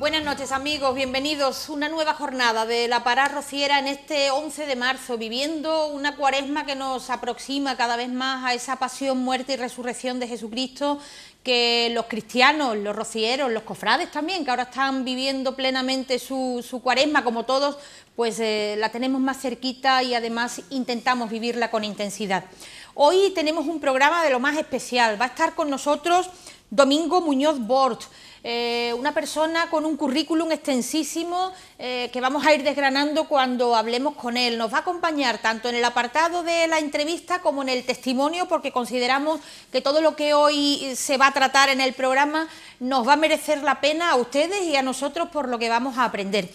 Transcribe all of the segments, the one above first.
Buenas noches amigos, bienvenidos. Una nueva jornada de la Parada Rociera en este 11 de marzo, viviendo una cuaresma que nos aproxima cada vez más a esa pasión, muerte y resurrección de Jesucristo que los cristianos, los rocieros, los cofrades también, que ahora están viviendo plenamente su cuaresma como todos, pues la tenemos más cerquita y además intentamos vivirla con intensidad. Hoy tenemos un programa de lo más especial, va a estar con nosotros Domingo Muñoz Bort, una persona con un currículum extensísimo que vamos a ir desgranando cuando hablemos con él. Nos va a acompañar tanto en el apartado de la entrevista como en el testimonio, porque consideramos que todo lo que hoy se va a tratar en el programa nos va a merecer la pena a ustedes y a nosotros por lo que vamos a aprender.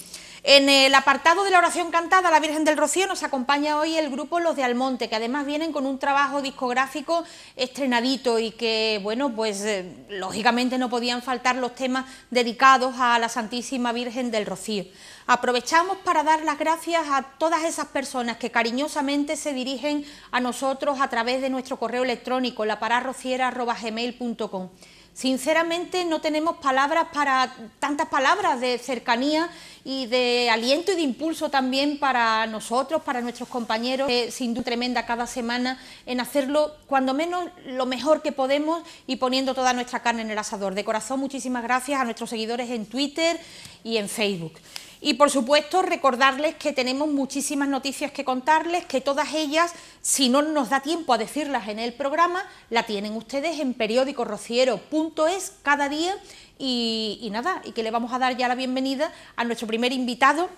En el apartado de la oración cantada a la Virgen del Rocío nos acompaña hoy el grupo Los de Almonte, que además vienen con un trabajo discográfico estrenadito y que, bueno, pues lógicamente no podían faltar los temas dedicados a la Santísima Virgen del Rocío. Aprovechamos para dar las gracias a todas esas personas que cariñosamente se dirigen a nosotros a través de nuestro correo electrónico, laparadrociera@gmail.com. Sinceramente no tenemos palabras para tantas palabras de cercanía y de aliento y de impulso también para nosotros, para nuestros compañeros, sin duda tremenda cada semana en hacerlo cuando menos lo mejor que podemos y poniendo toda nuestra carne en el asador. De corazón, muchísimas gracias a nuestros seguidores en Twitter y en Facebook. Y por supuesto recordarles que tenemos muchísimas noticias que contarles, que todas ellas, si no nos da tiempo a decirlas en el programa, la tienen ustedes en periodicorociero.es cada día y nada, y que le vamos a dar ya la bienvenida a nuestro primer invitado,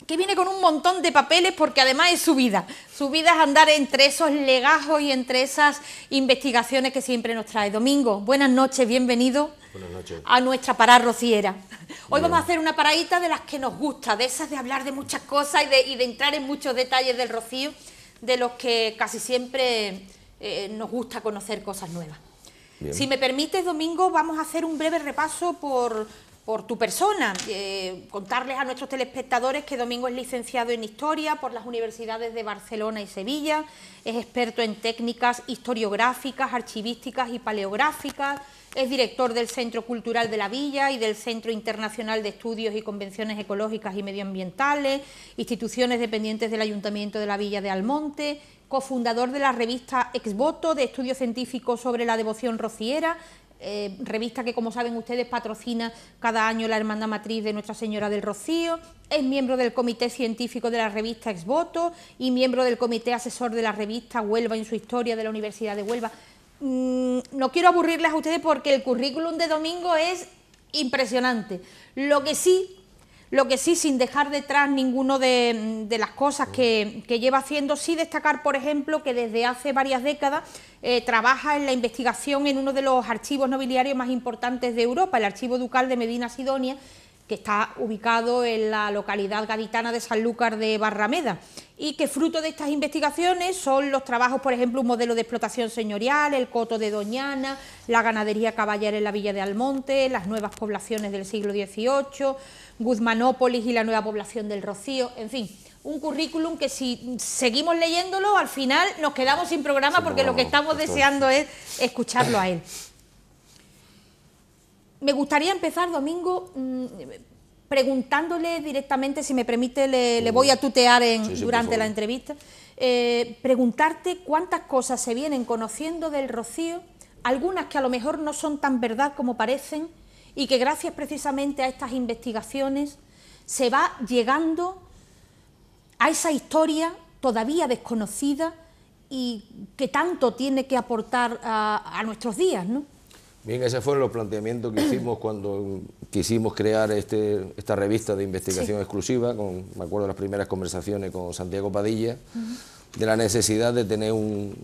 que viene con un montón de papeles porque además es su vida es andar entre esos legajos y entre esas investigaciones que siempre nos trae. Domingo, buenas noches, bienvenido. Buenas noches. A nuestra Parada Rociera. Hoy vamos a hacer una paradita de las que nos gusta, de esas de hablar de muchas cosas y de entrar en muchos detalles del Rocío, de los que casi siempre nos gusta conocer cosas nuevas. Bien. Si me permites, Domingo, vamos a hacer un breve repaso por tu persona, contarles a nuestros telespectadores que Domingo es licenciado en Historia por las universidades de Barcelona y Sevilla, es experto en técnicas historiográficas, archivísticas y paleográficas, es director del Centro Cultural de la Villa y del Centro Internacional de Estudios y Convenciones Ecológicas y Medioambientales, instituciones dependientes del Ayuntamiento de la Villa de Almonte, cofundador de la revista Ex Voto de estudios científicos sobre la devoción rociera, revista que, como saben ustedes, patrocina cada año la Hermandad Matriz de Nuestra Señora del Rocío, es miembro del Comité Científico de la revista Ex Voto y miembro del Comité Asesor de la revista Huelva en su historia de la Universidad de Huelva. No quiero aburrirles a ustedes porque el currículum de Domingo es impresionante. Lo que sí, sin dejar detrás ninguno de las cosas que lleva haciendo, sí destacar, por ejemplo, que desde hace varias décadas trabaja en la investigación en uno de los archivos nobiliarios más importantes de Europa, el Archivo Ducal de Medina Sidonia, que está ubicado en la localidad gaditana de Sanlúcar de Barrameda, y que fruto de estas investigaciones son los trabajos, por ejemplo, un modelo de explotación señorial, el coto de Doñana, la ganadería caballar en la Villa de Almonte, las nuevas poblaciones del siglo XVIII, Guzmanópolis y la nueva población del Rocío, en fin, un currículum que si seguimos leyéndolo, al final nos quedamos sin programa porque lo que estamos deseando es escucharlo a él. Me gustaría empezar, Domingo, preguntándole directamente, si me permite, le voy a tutear durante la entrevista, preguntarte cuántas cosas se vienen conociendo del Rocío, algunas que a lo mejor no son tan verdad como parecen y que gracias precisamente a estas investigaciones se va llegando a esa historia todavía desconocida y que tanto tiene que aportar a nuestros días, ¿no? Bien, esos fueron los planteamientos que hicimos cuando quisimos crear esta revista de investigación exclusiva, me acuerdo de las primeras conversaciones con Santiago Padilla, de la necesidad de tener un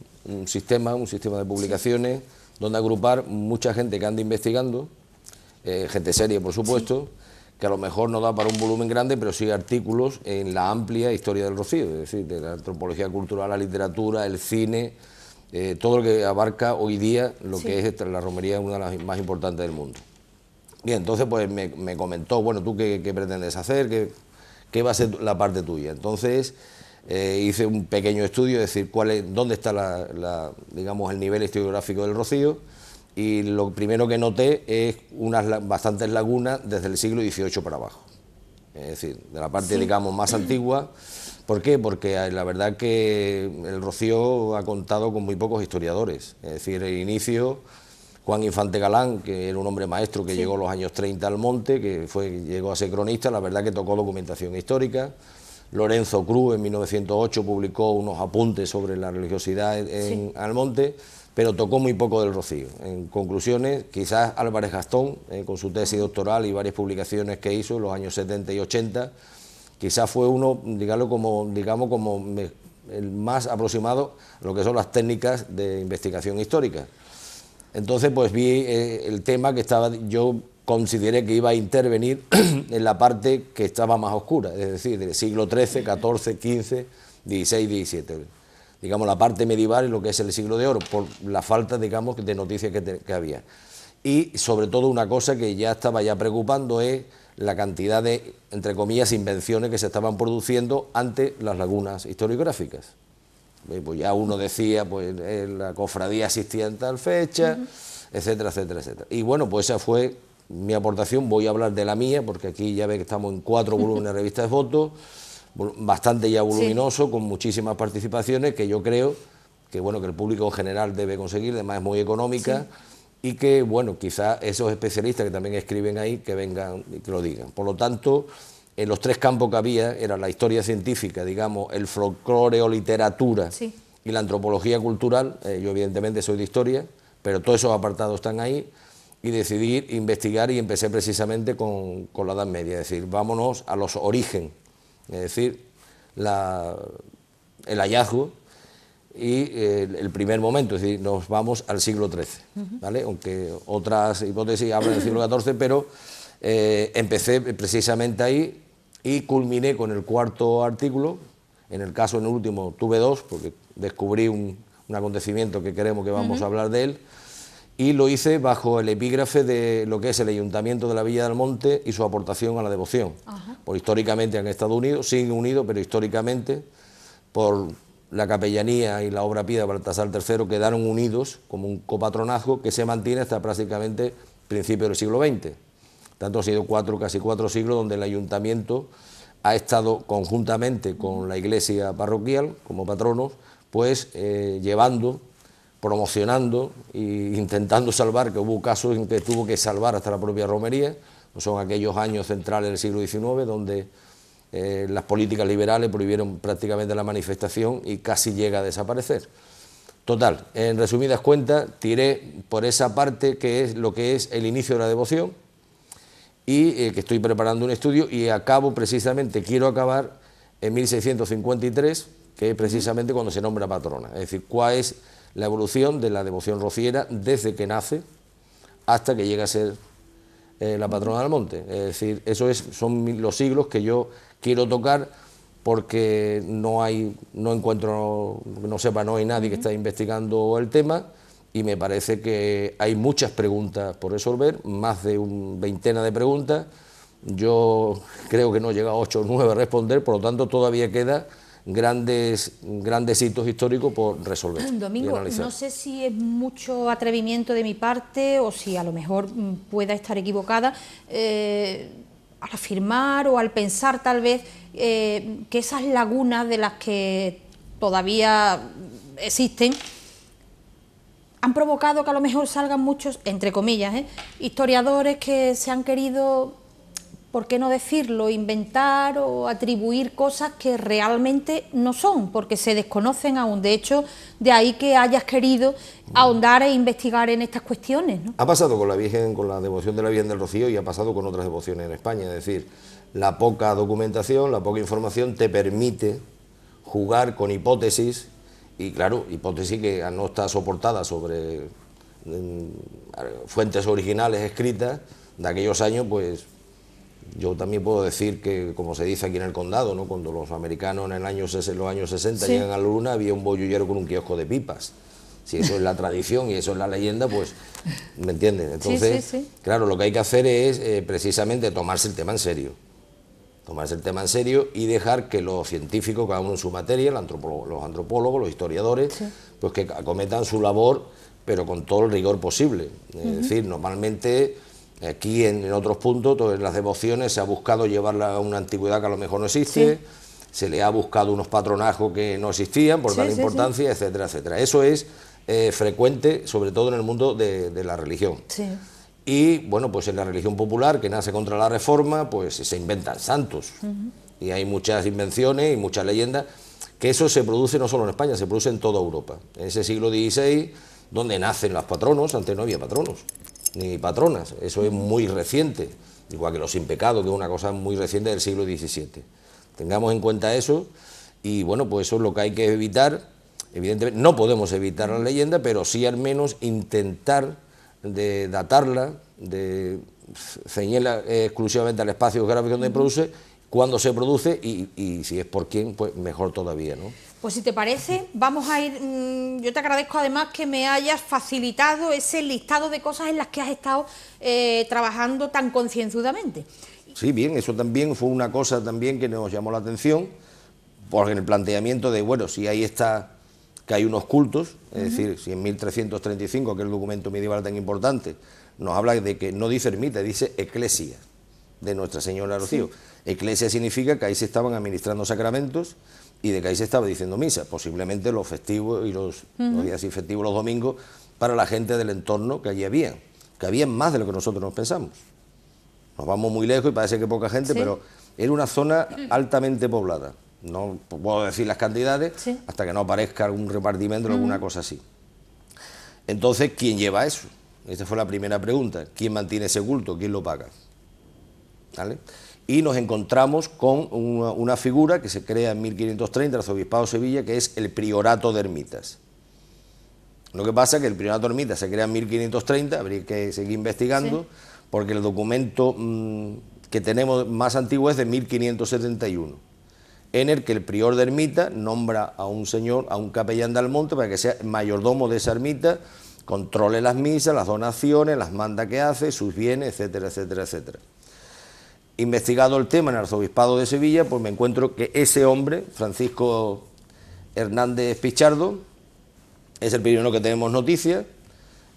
sistema de publicaciones donde agrupar mucha gente que anda investigando, gente seria por supuesto, que a lo mejor no da para un volumen grande, pero sí artículos en la amplia historia del Rocío, es decir, de la antropología cultural, la literatura, el cine, todo lo que abarca hoy día lo que es la romería, una de las más importantes del mundo. Bien, entonces pues me comentó, bueno, ¿tú qué pretendes hacer? ¿Qué va a ser la parte tuya? Entonces hice un pequeño estudio, es decir, dónde está digamos, el nivel historiográfico del Rocío, y lo primero que noté es bastantes lagunas desde el siglo XVIII para abajo, es decir, de la parte, digamos, más antigua. ¿Por qué? Porque la verdad que el Rocío ha contado con muy pocos historiadores, es decir, el inicio, Juan Infante Galán, que era un hombre maestro que llegó en los años 30 al monte, que llegó a ser cronista, la verdad que tocó documentación histórica. Lorenzo Cruz en 1908 publicó unos apuntes sobre la religiosidad en Almonte, pero tocó muy poco del Rocío. En conclusiones, quizás Álvarez Gastón, con su tesis doctoral y varias publicaciones que hizo en los años 70 y 80, quizás fue uno, digamos, como el más aproximado a lo que son las técnicas de investigación histórica. Entonces, pues vi el tema que yo consideré que iba a intervenir en la parte que estaba más oscura, es decir, del siglo XIII, XIV, XV, XVI, XVII. Digamos, la parte medieval y lo que es el siglo de oro, por la falta, digamos, de noticias que había. Y, sobre todo, una cosa que ya estaba preocupando es la cantidad de, entre comillas, invenciones que se estaban produciendo ante las lagunas historiográficas. Pues ya uno decía, pues la cofradía existía en tal fecha, etcétera, etcétera, etcétera. Y bueno, pues esa fue mi aportación. Voy a hablar de la mía, porque aquí ya ve que estamos en 4 volúmenes de revistas de fotos, bastante ya voluminoso, con muchísimas participaciones, que yo creo que, bueno, que el público en general debe conseguir, además es muy económica, y que, bueno, quizás esos especialistas que también escriben ahí, que vengan y que lo digan. Por lo tanto, en los 3 campos que había, era la historia científica, digamos, el folclore o literatura y la antropología cultural. Yo evidentemente soy de historia, pero todos esos apartados están ahí, y decidí investigar y empecé precisamente con la Edad Media, es decir, vámonos a los orígenes, es decir, el hallazgo y el primer momento, es decir, nos vamos al siglo XIII, ¿vale? Aunque otras hipótesis hablan del siglo XIV, pero empecé precisamente ahí y culminé con el 4.º artículo. En el caso, en el último, tuve 2, porque descubrí un acontecimiento que creemos que vamos a hablar de él, y lo hice bajo el epígrafe de lo que es el Ayuntamiento de la Villa del Monte y su aportación a la devoción. Por históricamente han estado unidos, siguen unidos, pero históricamente, por la capellanía y la obra pía de Baltasar III, quedaron unidos como un copatronazgo que se mantiene hasta prácticamente principios del siglo XX. Tanto ha sido casi 4 siglos donde el ayuntamiento ha estado conjuntamente con la iglesia parroquial como patronos, pues llevando, promocionando e intentando salvar, que hubo casos en que tuvo que salvar hasta la propia romería. Pues son aquellos años centrales del siglo XIX donde las políticas liberales prohibieron prácticamente la manifestación y casi llega a desaparecer. Total, en resumidas cuentas, tiré por esa parte que es lo que es el inicio de la devoción, y que estoy preparando un estudio y quiero acabar en 1653, que es precisamente cuando se nombra patrona, es decir, cuál es la evolución de la devoción rociera desde que nace hasta que llega a ser la patrona del monte. Es decir, son los siglos que yo quiero tocar, porque no hay nadie que está investigando el tema, y me parece que hay muchas preguntas por resolver, más de una veintena de preguntas. Yo creo que no he llegado a 8 o 9 a responder, por lo tanto todavía queda grandes hitos históricos por resolver. Domingo, no sé si es mucho atrevimiento de mi parte o si a lo mejor pueda estar equivocada, al afirmar o al pensar tal vez que esas lagunas de las que todavía existen han provocado que a lo mejor salgan muchos, entre comillas, historiadores que se han querido, ¿por qué no decirlo?, inventar o atribuir cosas que realmente no son, porque se desconocen aún. De hecho, de ahí que hayas querido ahondar e investigar en estas cuestiones, ¿no? Ha pasado con la Virgen, con la devoción de la Virgen del Rocío, y ha pasado con otras devociones en España. Es decir, la poca documentación, la poca información te permite jugar con hipótesis, y claro, hipótesis que no está soportada sobre fuentes originales escritas de aquellos años. Pues yo también puedo decir que, como se dice aquí en el condado, ¿no?, cuando los americanos en los años 60 llegan a la luna, había un bollullero con un kiosco de pipas. Si eso es la tradición y eso es la leyenda, pues, ¿me entiendes? Entonces, claro, lo que hay que hacer es precisamente tomarse el tema en serio. Tomarse el tema en serio y dejar que los científicos, cada uno en su materia, los antropólogos, los historiadores, pues que acometan su labor pero con todo el rigor posible. Es decir, normalmente aquí en otros puntos, en las devociones, se ha buscado llevarla a una antigüedad que a lo mejor no existe, Sí. se le ha buscado unos patronajos que no existían por darle importancia, etcétera, etcétera. Eso es frecuente, sobre todo en el mundo de la religión. Sí. Y bueno, pues en la religión popular, que nace contra la Reforma, pues se inventan santos. Y hay muchas invenciones y muchas leyendas, que eso se produce no solo en España, se produce en toda Europa. En ese siglo XVI, donde nacen los patronos, antes no había patronos, ni patronas, eso es muy reciente, igual que los sin pecado, que es una cosa muy reciente del siglo XVII. Tengamos en cuenta eso, y bueno, pues eso es lo que hay que evitar. Evidentemente no podemos evitar la leyenda, pero sí al menos intentar de datarla, de ceñirla exclusivamente al espacio geográfico donde produce, cuándo se produce y si es por quién, pues mejor todavía, ¿no? Pues si te parece, vamos a ir... yo te agradezco además que me hayas facilitado ese listado de cosas en las que has estado trabajando tan concienzudamente. Sí, bien, eso también fue una cosa también que nos llamó la atención, porque en el planteamiento de, bueno, si ahí está que hay unos cultos, es decir, si en 1335, que es el documento medieval tan importante, nos habla de que no dice ermita, dice eclesia de Nuestra Señora de Rocío. Sí. Eclesia significa que ahí se estaban administrando sacramentos y de que ahí se estaba diciendo misa, posiblemente los festivos y los días y festivos, los domingos, para la gente del entorno que allí había, que había más de lo que nosotros nos pensamos. Nos vamos muy lejos y parece que poca gente, ¿sí? Pero era una zona altamente poblada. No puedo decir las cantidades, ¿sí? Hasta que no aparezca algún repartimento o alguna cosa así. Entonces, ¿quién lleva eso? Esa fue la primera pregunta. ¿Quién mantiene ese culto? ¿Quién lo paga? ¿Vale? Y nos encontramos con una figura que se crea en 1530, el arzobispado de Sevilla, que es el priorato de ermitas. Lo que pasa es que el priorato de ermitas se crea en 1530, habría que seguir investigando, ¿sí? Porque el documento que tenemos más antiguo es de 1571. En el que el prior de ermita nombra a un señor, a un capellán de Almonte, para que sea mayordomo de esa ermita, controle las misas, las donaciones, las manda que hace, sus bienes, etcétera, etcétera, etcétera. Investigado el tema en el arzobispado de Sevilla, pues me encuentro que ese hombre, Francisco Hernández Pichardo, es el primero que tenemos noticia,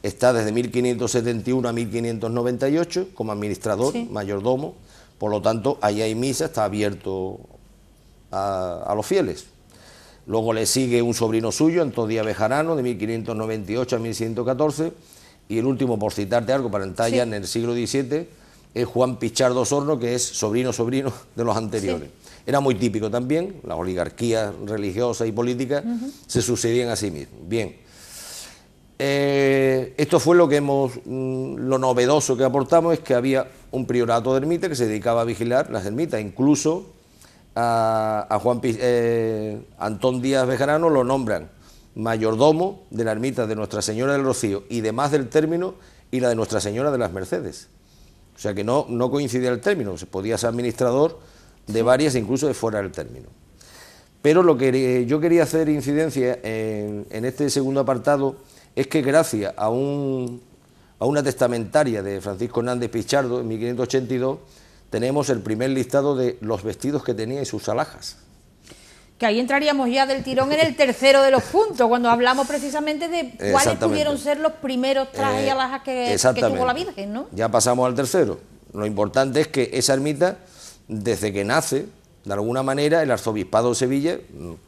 está desde 1571 a 1598 como administrador, sí. Mayordomo, por lo tanto, ahí hay misa, está abierto a los fieles. Luego le sigue un sobrino suyo, Antón Díaz Bejarano, de 1598 a 1114, y el último, por citarte algo, para entrar ya en el siglo XVII, es Juan Pichardo Osorno, que es sobrino de los anteriores. Sí. Era muy típico también, las oligarquías religiosas y políticas se sucedían a sí mismos. Bien, esto fue lo que lo novedoso que aportamos, es que había un priorato de ermita que se dedicaba a vigilar las ermitas, incluso a Antón Díaz Bejarano lo nombran mayordomo de la ermita de Nuestra Señora del Rocío y demás del término y la de Nuestra Señora de las Mercedes. O sea que no coincidía el término, se podía ser administrador de varias, incluso de fuera del término. Pero lo que yo quería hacer incidencia en este segundo apartado es que gracias a una testamentaria de Francisco Hernández Pichardo en 1582, tenemos el primer listado de los vestidos que tenía y sus alhajas. Que ahí entraríamos ya del tirón en el tercero de los puntos, cuando hablamos precisamente de cuáles pudieron ser los primeros trajes y alhajas que tuvo la Virgen, ¿no? Ya pasamos al tercero. Lo importante es que esa ermita, desde que nace, de alguna manera, el arzobispado de Sevilla,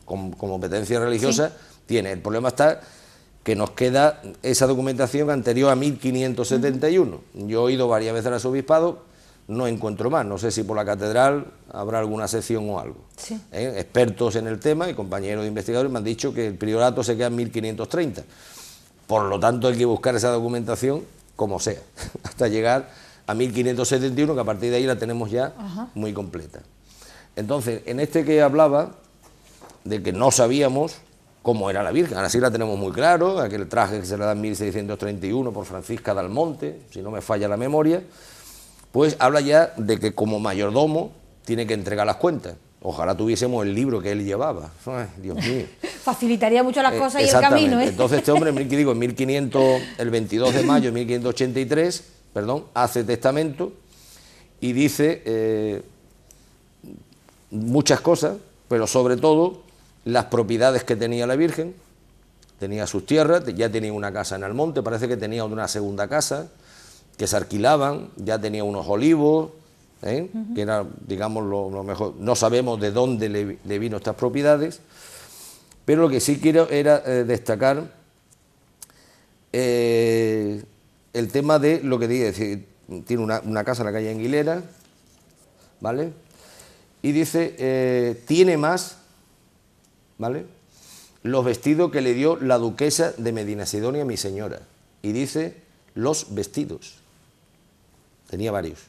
con competencia religiosa, sí. Tiene. El problema está que nos queda esa documentación anterior a 1571. Yo he ido varias veces al arzobispado, no encuentro más, no sé si por la catedral habrá alguna sección o algo. Sí. Expertos en el tema y compañeros de investigadores me han dicho que el priorato se queda en 1530, por lo tanto hay que buscar esa documentación como sea, hasta llegar a 1571, que a partir de ahí la tenemos ya muy completa. Entonces, en este que hablaba de que no sabíamos cómo era la Virgen, ahora sí la tenemos muy claro, aquel traje que se le da en 1631 por Francisca de Almonte, si no me falla la memoria, pues habla ya de que como mayordomo tiene que entregar las cuentas. Ojalá tuviésemos el libro que él llevaba. Ay, Dios mío. Facilitaría mucho las cosas y el camino, ¿eh? Entonces este hombre, el 22 de mayo de 1583, hace testamento y dice muchas cosas, pero sobre todo las propiedades que tenía la Virgen. tenía sus tierras, ya tenía una casa en Almonte, parece que tenía una segunda casa, que se alquilaban, ya tenía unos olivos, que era, digamos, lo mejor. No sabemos de dónde le vino estas propiedades, pero lo que sí quiero era destacar el tema de lo que dije, es decir, tiene una casa en la calle Anguilera, ¿vale? Y dice, tiene más, ¿vale?, los vestidos que le dio la duquesa de Medinasidonia, mi señora. Y dice, los vestidos. Tenía varios.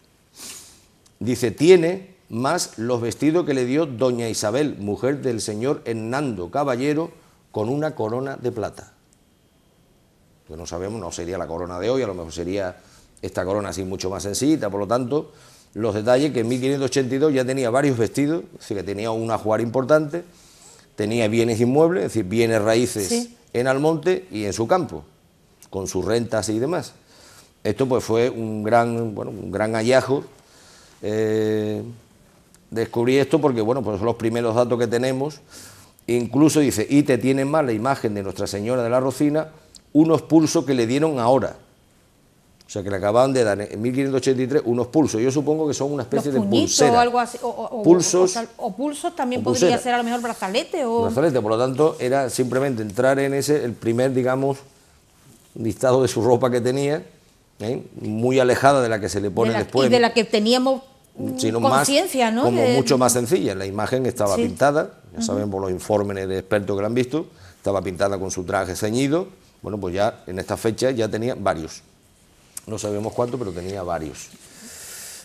Dice, tiene más los vestidos que le dio doña Isabel, mujer del señor Hernando Caballero, con una corona de plata. Que no sabemos, no sería la corona de hoy, a lo mejor sería esta corona así mucho más sencillita, por lo tanto, los detalles que en 1582 ya tenía varios vestidos, es decir, que tenía un ajuar importante, tenía bienes inmuebles, es decir, bienes raíces, sí, en Almonte y en su campo, con sus rentas y demás. Esto pues fue un gran hallazgo. Descubrí esto porque, bueno, pues son los primeros datos que tenemos. Incluso dice, y te tienen más la imagen de Nuestra Señora de la Rocina, unos pulsos que le dieron ahora. O sea, que le acababan de dar en 1583 unos pulsos. Yo supongo que son una especie de pulsera. O algo así, pulsos también podría ser a lo mejor brazalete. Brazalete, por lo tanto, era simplemente entrar en el primer, digamos, listado de su ropa que tenía, muy alejada de la que se le pone después. Y de la que teníamos conciencia, ¿no? Como mucho más sencilla. La imagen estaba pintada, ya saben por los informes de expertos que la han visto, estaba pintada con su traje ceñido. Bueno, pues ya en esta fecha ya tenía varios. No sabemos cuántos, pero tenía varios.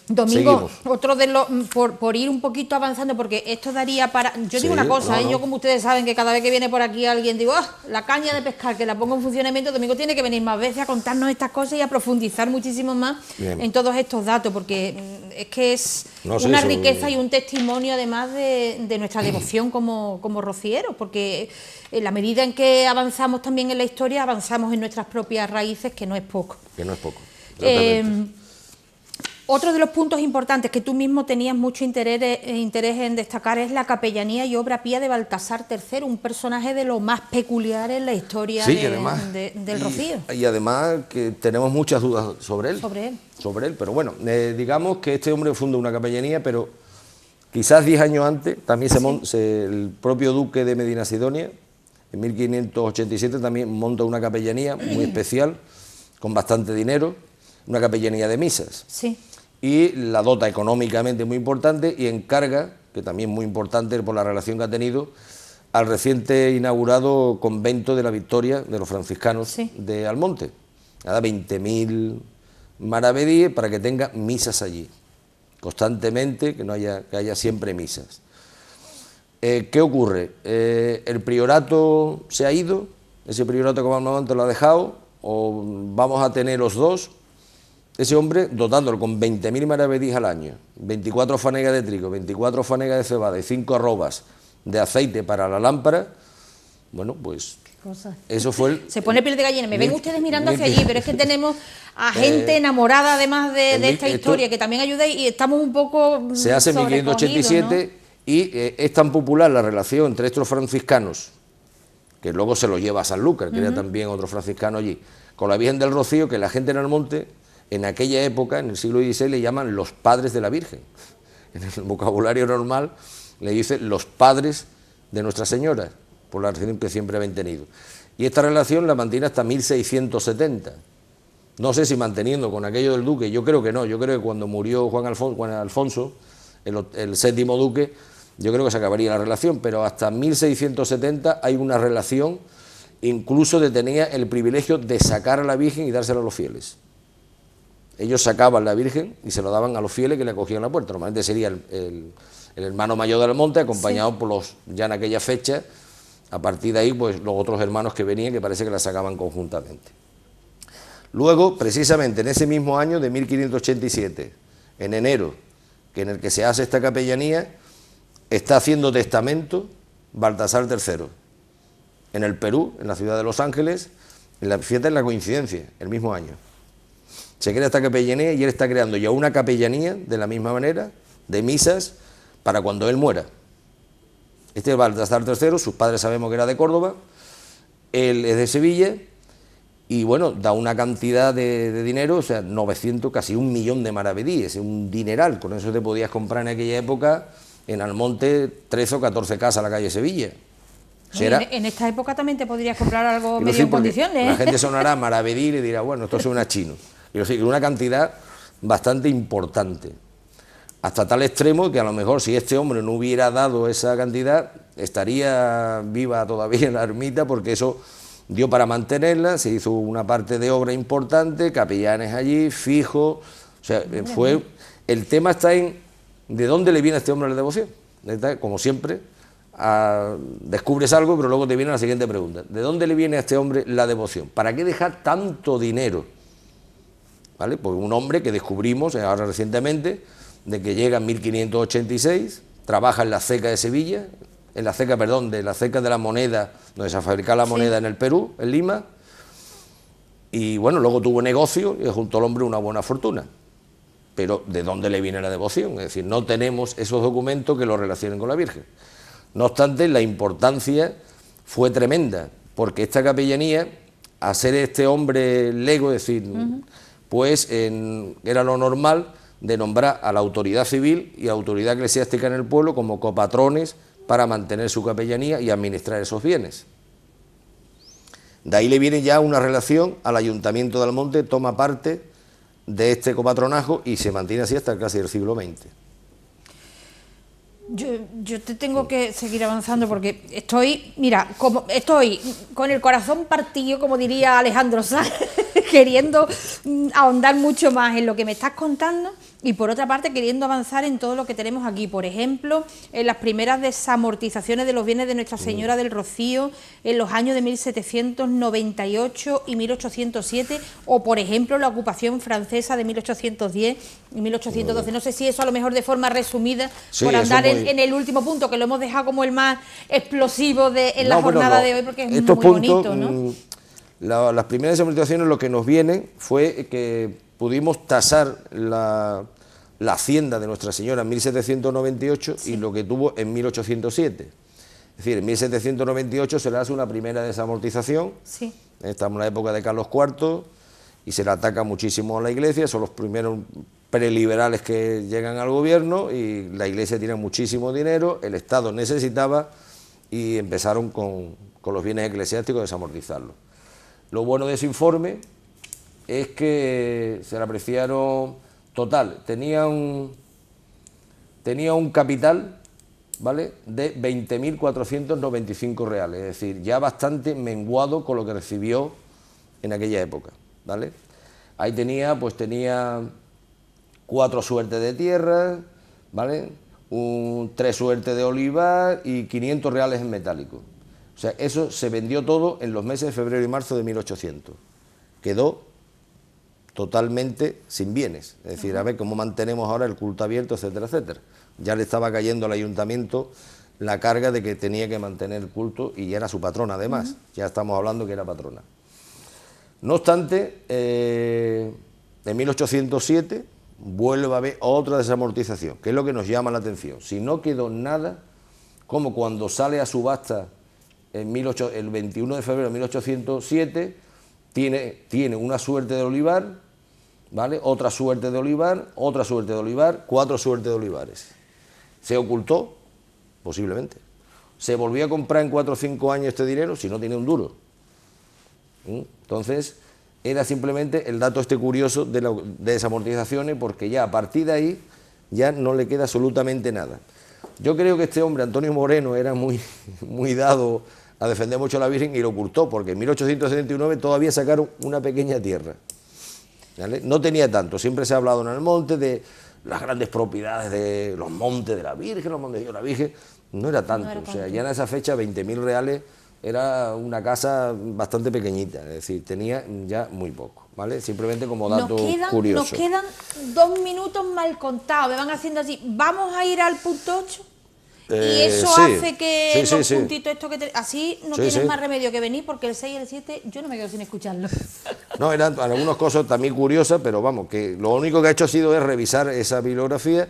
Domingo, Seguimos. Otro de los, por ir un poquito avanzando, porque esto daría para... Yo digo una cosa, yo como ustedes saben que cada vez que viene por aquí alguien, digo, la caña de pescar, que la pongo en funcionamiento, Domingo tiene que venir más veces a contarnos estas cosas y a profundizar muchísimo más en todos estos datos, porque es que es una riqueza y un testimonio además de nuestra devoción como rocieros, porque en la medida en que avanzamos también en la historia, avanzamos en nuestras propias raíces, que no es poco. Que no es poco. Otro de los puntos importantes que tú mismo tenías mucho interés en destacar es la capellanía y obra pía de Baltasar III, un personaje de lo más peculiar en la historia del Rocío. Y además que tenemos muchas dudas sobre él. Sobre él, pero bueno, digamos que este hombre funda una capellanía, pero quizás 10 años antes también el propio duque de Medinasidonia, en 1587 también monta una capellanía muy especial, con bastante dinero, una capellanía de misas. Sí. Y la dota económicamente muy importante y encarga, que también muy importante por la relación que ha tenido, al reciente inaugurado convento de la Victoria de los franciscanos de Almonte. Da 20.000 maravedíes para que tenga misas allí, constantemente, que haya siempre misas. ¿Qué ocurre? El priorato se ha ido, ese priorato que Almonte lo ha dejado, o vamos a tener los dos. Ese hombre, dotándolo con 20.000 maravedís al año, 24 fanegas de trigo, 24 fanegas de cebada y 5 arrobas de aceite para la lámpara, bueno, pues eso fue Se pone piel de gallina. Me ven ustedes mirando hacia allí, pero es que tenemos a gente enamorada además de esta historia, que también ayuda y estamos un poco se hace en 1587, ¿no? Y es tan popular la relación entre estos franciscanos, que luego se lo lleva a Sanlúcar, que era también otro franciscano allí, con la Virgen del Rocío, que la gente en Almonte, en aquella época, en el siglo XVI, le llaman los padres de la Virgen. En el vocabulario normal le dicen los padres de Nuestra Señora, por la relación que siempre habían tenido. Y esta relación la mantiene hasta 1670. No sé si manteniendo con aquello del duque, yo creo que no, yo creo que cuando murió Juan Alfonso, el séptimo duque, yo creo que se acabaría la relación, pero hasta 1670 hay una relación, incluso tenía el privilegio de sacar a la Virgen y dársela a los fieles. Ellos sacaban la Virgen y se lo daban a los fieles que le acogían la puerta. Normalmente sería el hermano mayor del monte, acompañado por los, ya en aquella fecha, a partir de ahí, pues los otros hermanos que venían, que parece que la sacaban conjuntamente. Luego, precisamente en ese mismo año de 1587, en enero, en el que se hace esta capellanía, está haciendo testamento Baltasar III, en el Perú, en la ciudad de Los Ángeles, fíjate en la coincidencia, el mismo año. Se crea esta capellanía y él está creando ya una capellanía, de la misma manera, de misas, para cuando él muera. Este es Baltasar III, sus padres sabemos que era de Córdoba, él es de Sevilla y bueno, da una cantidad de dinero, o sea, 900, casi 1.000.000 de maravedíes, un dineral, con eso te podías comprar en aquella época en Almonte 13 o 14 casas a la calle Sevilla. O sea, en esta época también te podrías comprar algo medio en condiciones. La gente sonará maravedí y dirá, bueno, esto suena chino. Quiero decir, una cantidad bastante importante. Hasta tal extremo que a lo mejor si este hombre no hubiera dado esa cantidad, estaría viva todavía en la ermita, porque eso dio para mantenerla, se hizo una parte de obra importante, capellanes allí, fijos, o sea, fue... El tema está en de dónde le viene a este hombre la devoción. Como siempre, descubres algo, pero luego te viene la siguiente pregunta. ¿De dónde le viene a este hombre la devoción? ¿Para qué dejar tanto dinero? ¿Vale? Pues un hombre que descubrimos ahora recientemente, de que llega en 1586, trabaja en la ceca de Sevilla, de la ceca de la moneda, donde se fabricaba la moneda en el Perú, en Lima, y bueno, luego tuvo negocio y juntó al hombre una buena fortuna. Pero ¿de dónde le viene la devoción? Es decir, no tenemos esos documentos que lo relacionen con la Virgen. No obstante, la importancia fue tremenda, porque esta capellanía, a ser este hombre lego, es decir, pues era lo normal de nombrar a la autoridad civil y autoridad eclesiástica en el pueblo como copatrones para mantener su capellanía y administrar esos bienes. De ahí le viene ya una relación al Ayuntamiento de Almonte, toma parte de este copatronajo y se mantiene así hasta casi el siglo XX. Yo te tengo que seguir avanzando porque estoy con el corazón partido, como diría Alejandro Sanz, queriendo ahondar mucho más en lo que me estás contando y por otra parte queriendo avanzar en todo lo que tenemos aquí. Por ejemplo, en las primeras desamortizaciones de los bienes de Nuestra Señora del Rocío en los años de 1798 y 1807, o por ejemplo la ocupación francesa de 1810 y 1812. No sé si eso a lo mejor de forma resumida, sí, por andar en el último punto, que lo hemos dejado como el más explosivo en la jornada de hoy, porque es muy bonito, ¿no? Las primeras desamortizaciones, lo que nos viene fue que pudimos tasar la hacienda de Nuestra Señora en 1798 y lo que tuvo en 1807. Es decir, en 1798 se le hace una primera desamortización, estamos en la época de Carlos IV y se le ataca muchísimo a la Iglesia, son los primeros preliberales que llegan al gobierno y la Iglesia tiene muchísimo dinero, el Estado necesitaba y empezaron con los bienes eclesiásticos a desamortizarlos. Lo bueno de ese informe es que se le apreciaron, total, tenía un capital, ¿vale?, de 20.495 reales, es decir, ya bastante menguado con lo que recibió en aquella época, ¿vale? Ahí tenía 4 suertes de tierra, ¿vale?, 3 suertes de olivar y 500 reales en metálico. O sea, eso se vendió todo en los meses de febrero y marzo de 1800. Quedó totalmente sin bienes, es decir, a ver cómo mantenemos ahora el culto abierto, etcétera, etcétera. Ya le estaba cayendo al ayuntamiento la carga de que tenía que mantener el culto y era su patrona además, ya estamos hablando que era patrona. No obstante, en 1807 vuelve a haber otra desamortización, que es lo que nos llama la atención. Si no quedó nada, como cuando sale a subasta el 21 de febrero de 1807, tiene una suerte de olivar, ¿vale?, otra suerte de olivar, otra suerte de olivar, 4 suertes de olivares. ¿Se ocultó? Posiblemente. ¿Se volvió a comprar en 4 o 5 años este dinero? Si no tiene un duro. Entonces, era simplemente el dato curioso de desamortizaciones, porque ya a partir de ahí ya no le queda absolutamente nada. Yo creo que este hombre, Antonio Moreno, era muy dado a defender mucho a la Virgen y lo ocultó, porque en 1879 todavía sacaron una pequeña tierra, ¿vale? No tenía tanto, siempre se ha hablado en el monte de las grandes propiedades de los montes de la Virgen, los montes de la Virgen, no era tanto, o sea, ya en esa fecha 20.000 reales era una casa bastante pequeñita, es decir, tenía ya muy poco, ¿vale? Simplemente como dato curioso. Nos quedan 2 minutos mal contados, me van haciendo así, vamos a ir al punto 8. Y eso hace que los puntitos estos así no tienes más remedio que venir, porque el 6 y el 7 yo no me quedo sin escucharlo. No, eran algunas cosas también curiosas, pero vamos, que lo único que ha hecho ha sido revisar esa bibliografía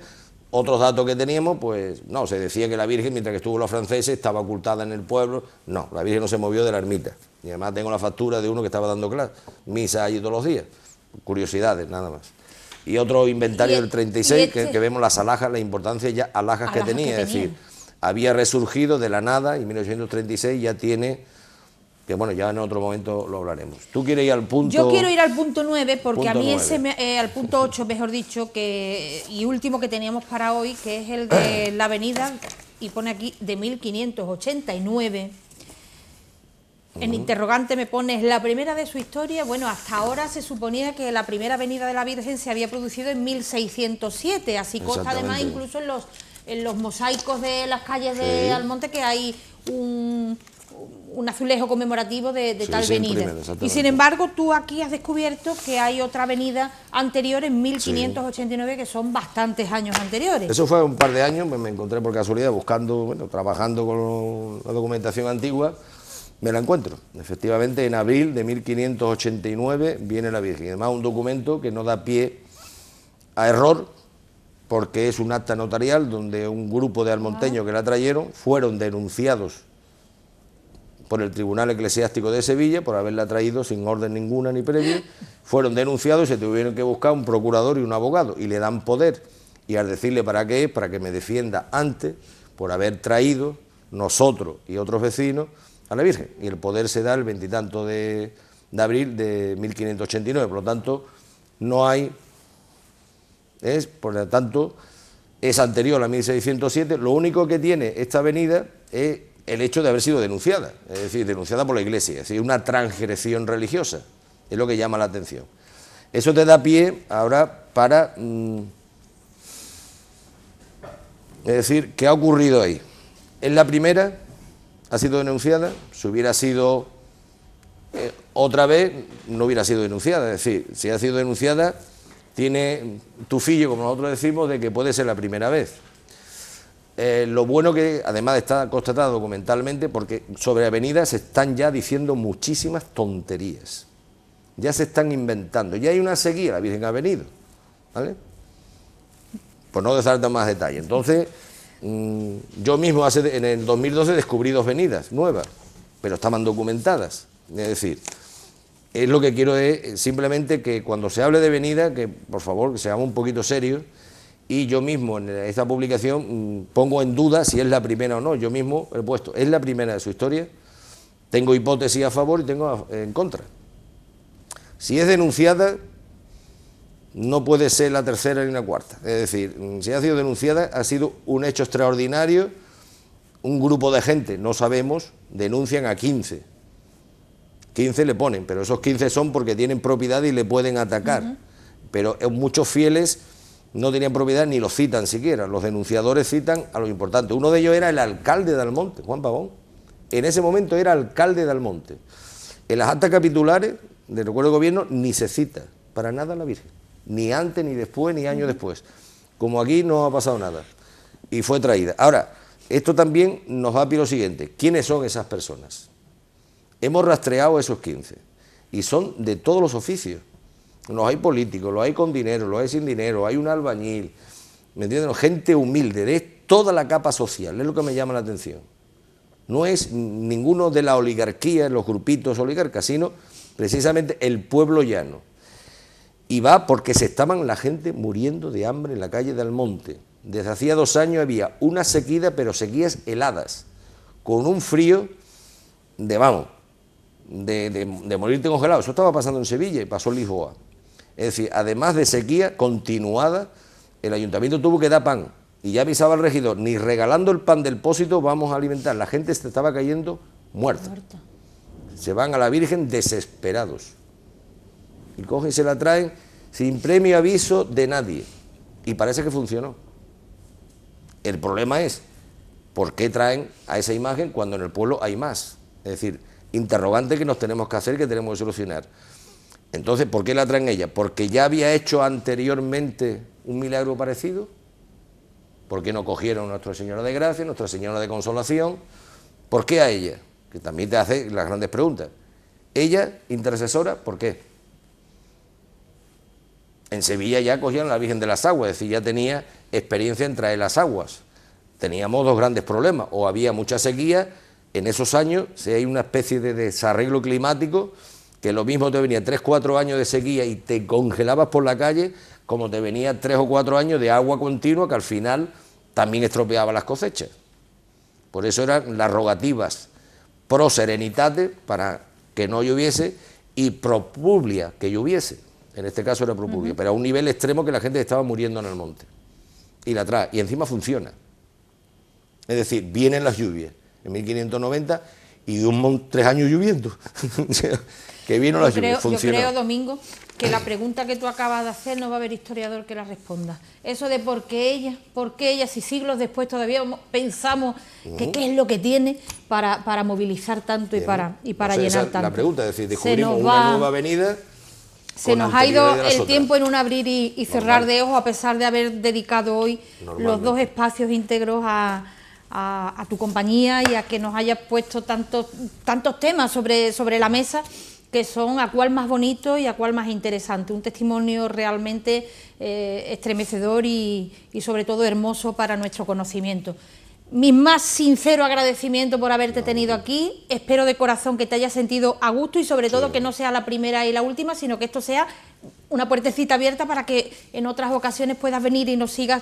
Otros datos que teníamos, pues no, se decía que la Virgen, mientras que estuvo los franceses, estaba ocultada en el pueblo. No, la Virgen no se movió de la ermita. Y además tengo la factura de uno que estaba dando clase, misa allí todos los días. Curiosidades, nada más. Y otro inventario del 36, que vemos las alhajas, la importancia ya alhajas que tenía. Es decir, había resurgido de la nada y en 1836 ya tiene... que bueno, ya en otro momento lo hablaremos. ¿Tú quieres ir al punto...? Yo quiero ir al punto 9, porque punto a mí 9. Al punto 8, mejor dicho, y último que teníamos para hoy, que es el de la avenida, y pone aquí, de 1589. En interrogante me pone, ¿es la primera de su historia? Bueno, hasta ahora se suponía que la primera venida de la Virgen se había producido en 1607, así consta además incluso en los mosaicos de las calles de Almonte, que hay un azulejo conmemorativo de tal venida. Y sin embargo, tú aquí has descubierto que hay otra venida anterior en 1589, que son bastantes años anteriores. Eso fue un par de años, me encontré por casualidad buscando, bueno, trabajando con la documentación antigua, me la encuentro. Efectivamente, en abril de 1589 viene la Virgen. Además, un documento que no da pie a error, porque es un acta notarial donde un grupo de almonteños que la trajeron fueron denunciados por el Tribunal Eclesiástico de Sevilla, por haberla traído sin orden ninguna ni previa, fueron denunciados y se tuvieron que buscar un procurador y un abogado, y le dan poder, y al decirle para qué es, para que me defienda antes, por haber traído nosotros y otros vecinos a la Virgen, y el poder se da el 20 y tanto de abril de 1589, por lo tanto, no hay, por lo tanto, es anterior a 1607, lo único que tiene esta avenida es el hecho de haber sido denunciada, es decir, denunciada por la Iglesia, es decir, una transgresión religiosa, es lo que llama la atención. Eso te da pie ahora para... es decir, ¿qué ha ocurrido ahí? En la primera ha sido denunciada, si hubiera sido otra vez, no hubiera sido denunciada, es decir, si ha sido denunciada, tiene tufillo, como nosotros decimos, de que puede ser la primera vez. Lo bueno que además está constatado documentalmente, porque sobre avenidas se están ya diciendo muchísimas tonterías, ya se están inventando, ya hay una sequía, la Virgen ha venido, ¿vale? Por no dar más detalle. Entonces, yo mismo en el 2012 descubrí 2 venidas nuevas, pero estaban documentadas, es decir, es lo que quiero es simplemente que cuando se hable de venida, que por favor que seamos un poquito serios. Y yo mismo en esta publicación pongo en duda si es la primera o no. Yo mismo he puesto, es la primera de su historia, tengo hipótesis a favor y tengo en contra. Si es denunciada, no puede ser la tercera ni la cuarta. Es decir, si ha sido denunciada, ha sido un hecho extraordinario, un grupo de gente, no sabemos, denuncian a 15. 15 le ponen, pero esos 15 son porque tienen propiedad y le pueden atacar. Pero muchos fieles no tenían propiedad ni los citan siquiera, los denunciadores citan a los importantes. Uno de ellos era el alcalde de Almonte, Juan Pavón, en ese momento era alcalde de Almonte. En las actas capitulares del recuerdo de gobierno ni se cita para nada a la Virgen, ni antes, ni después, ni años después, como aquí no ha pasado nada, y fue traída. Ahora, esto también nos da a pie lo siguiente, ¿quiénes son esas personas? Hemos rastreado a esos 15, y son de todos los oficios. Los hay políticos, los hay con dinero, los hay sin dinero, hay un albañil, ¿me entienden? Gente humilde, de toda la capa social, es lo que me llama la atención. No es ninguno de la oligarquía, los grupitos oligarcas, sino precisamente el pueblo llano. Y va porque se estaban la gente muriendo de hambre en la calle de Almonte. Desde hacía 2 años había una sequía, pero sequías heladas, con un frío de, vamos, de morirte congelado. Eso estaba pasando en Sevilla y pasó en Lisboa. Es decir, además de sequía continuada, el ayuntamiento tuvo que dar pan, y ya avisaba al regidor, ni regalando el pan del pósito vamos a alimentar, la gente se estaba cayendo muerta. Se van a la Virgen desesperados, y cogen y se la traen sin premio aviso de nadie, y parece que funcionó. El problema es, ¿por qué traen a esa imagen cuando en el pueblo hay más? Es decir, interrogante que nos tenemos que hacer, que tenemos que solucionar. Entonces, ¿por qué la traen ella? ¿Porque ya había hecho anteriormente un milagro parecido? ¿Por qué no cogieron a Nuestra Señora de Gracia, Nuestra Señora de Consolación? ¿Por qué a ella? Que también te hace las grandes preguntas. Ella, intercesora, ¿por qué? En Sevilla ya cogieron a la Virgen de las Aguas, es decir, ya tenía experiencia en traer las aguas. Teníamos dos grandes problemas, o había mucha sequía, en esos años, si hay una especie de desarreglo climático, que lo mismo te venía 3 o 4 años de sequía y te congelabas por la calle, como te venía 3 o 4 años de agua continua que al final también estropeaba las cosechas. Por eso eran las rogativas pro serenitate, para que no lloviese, y pro publia, que lloviese. En este caso era pro publia, pero a un nivel extremo que la gente estaba muriendo en el monte. Y la trae, y encima funciona. Es decir, vienen las lluvias en 1590 y 3 años lloviendo. O sea, que vino las lluvias, funcionó. Yo creo, Domingo, que la pregunta que tú acabas de hacer no va a haber historiador que la responda. Eso de por qué ella, si siglos después todavía pensamos que qué es lo que tiene para movilizar tanto y para llenar tanto. La pregunta, es decir, descubrimos una nueva avenida. Se nos ha ido el tiempo en un abrir y cerrar de ojos, a pesar de haber dedicado hoy los 2 espacios íntegros a tu compañía y a que nos hayas puesto tantos temas sobre la mesa, que son a cuál más bonito y a cuál más interesante. Un testimonio realmente estremecedor y sobre todo hermoso para nuestro conocimiento. Mi más sincero agradecimiento por haberte tenido aquí. Espero de corazón que te hayas sentido a gusto y sobre todo que no sea la primera y la última, sino que esto sea una puertecita abierta para que en otras ocasiones puedas venir y nos sigas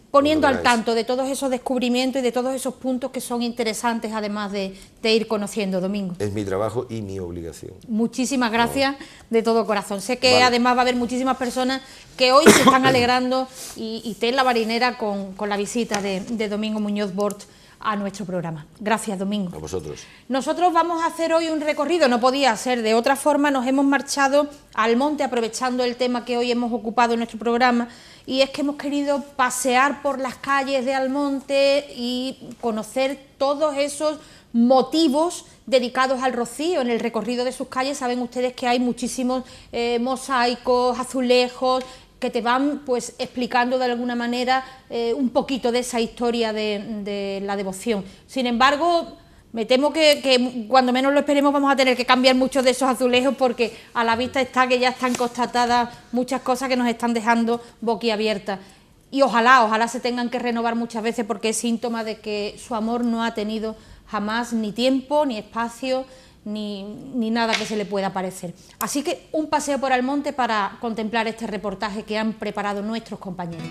poniendo al tanto de todos esos descubrimientos y de todos esos puntos que son interesantes, además de ir conociendo, Domingo. Es mi trabajo y mi obligación. Muchísimas gracias de todo corazón. Sé que además va a haber muchísimas personas que hoy se están alegrando y ten la marinera con la visita de Domingo Muñoz Bort a nuestro programa. Gracias, Domingo. A vosotros. Nosotros vamos a hacer hoy un recorrido, no podía ser de otra forma, nos hemos marchado al monte aprovechando el tema que hoy hemos ocupado en nuestro programa, y es que hemos querido pasear por las calles de Almonte y conocer todos esos motivos dedicados al rocío. En el recorrido de sus calles saben ustedes que hay muchísimos mosaicos, azulejos, que te van pues explicando de alguna manera un poquito de esa historia de la devoción. Sin embargo, me temo que cuando menos lo esperemos vamos a tener que cambiar muchos de esos azulejos, porque a la vista está que ya están constatadas muchas cosas que nos están dejando boquiabiertas. Y ojalá se tengan que renovar muchas veces, porque es síntoma de que su amor no ha tenido jamás ni tiempo, ni espacio, ni nada que se le pueda parecer. Así que un paseo por Almonte para contemplar este reportaje que han preparado nuestros compañeros.